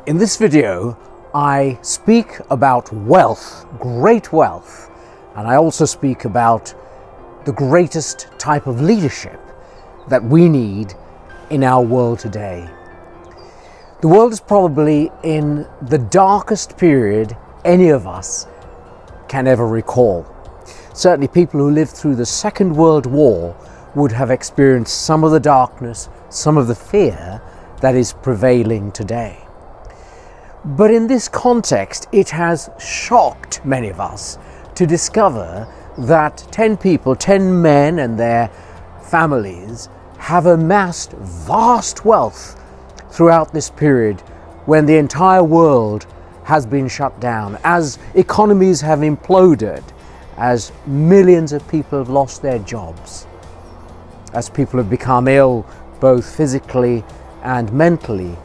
In this video, I speak about wealth, great wealth, and I also speak about the greatest type of leadership that we need in our world today. The world is probably in the darkest period any of us can ever recall. Certainly people who lived through the Second World War would have experienced some of the darkness, some of the fear that is prevailing today. But in this context, it has shocked many of us to discover that 10 people, 10 men and their families have amassed vast wealth throughout this period when the entire world has been shut down, as economies have imploded, as millions of people have lost their jobs, as people have become ill both physically and mentally,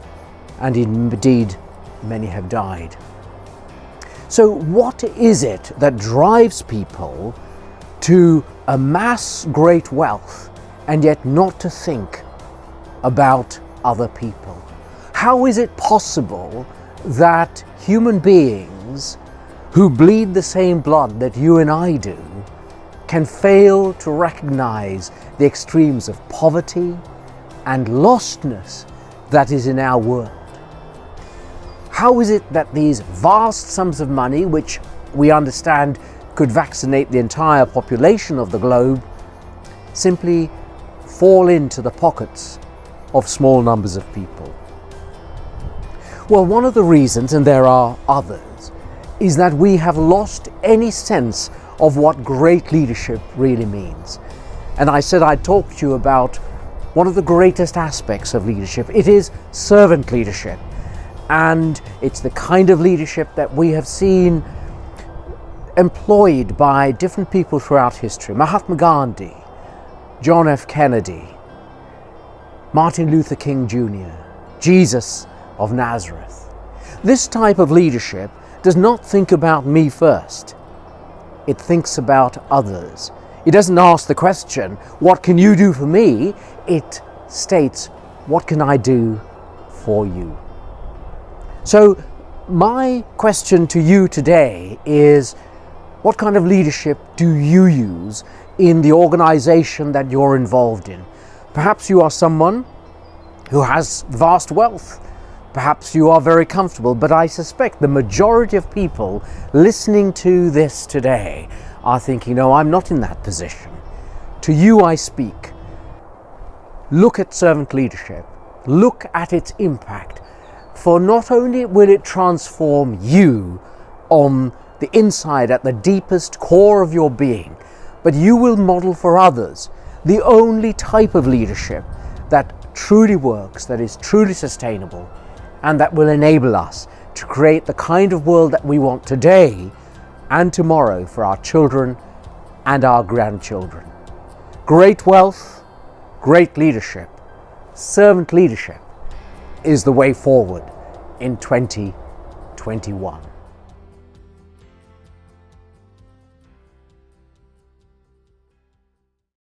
and indeed many have died. So what is it that drives people to amass great wealth and yet not to think about other people? How is it possible that human beings who bleed the same blood that you and I do can fail to recognize the extremes of poverty and lostness that is in our world? How is it that these vast sums of money, which we understand could vaccinate the entire population of the globe, simply fall into the pockets of small numbers of people? Well, one of the reasons, and there are others, is that we have lost any sense of what great leadership really means. And I said I'd talk to you about one of the greatest aspects of leadership. It is servant leadership. And it's the kind of leadership that we have seen employed by different people throughout history. Mahatma Gandhi, John F. Kennedy, Martin Luther King Jr., Jesus of Nazareth. This type of leadership does not think about me first. It thinks about others. It doesn't ask the question, what can you do for me? It states, what can I do for you? So my question to you today is, what kind of leadership do you use in the organization that you're involved in? Perhaps you are someone who has vast wealth. Perhaps you are very comfortable, but I suspect the majority of people listening to this today are thinking, no, I'm not in that position. To you I speak. Look at servant leadership. Look at its impact. For not only will it transform you on the inside, at the deepest core of your being, but you will model for others the only type of leadership that truly works, that is truly sustainable, and that will enable us to create the kind of world that we want today and tomorrow for our children and our grandchildren. Great wealth, great leadership, servant leadership is the way forward in 2021.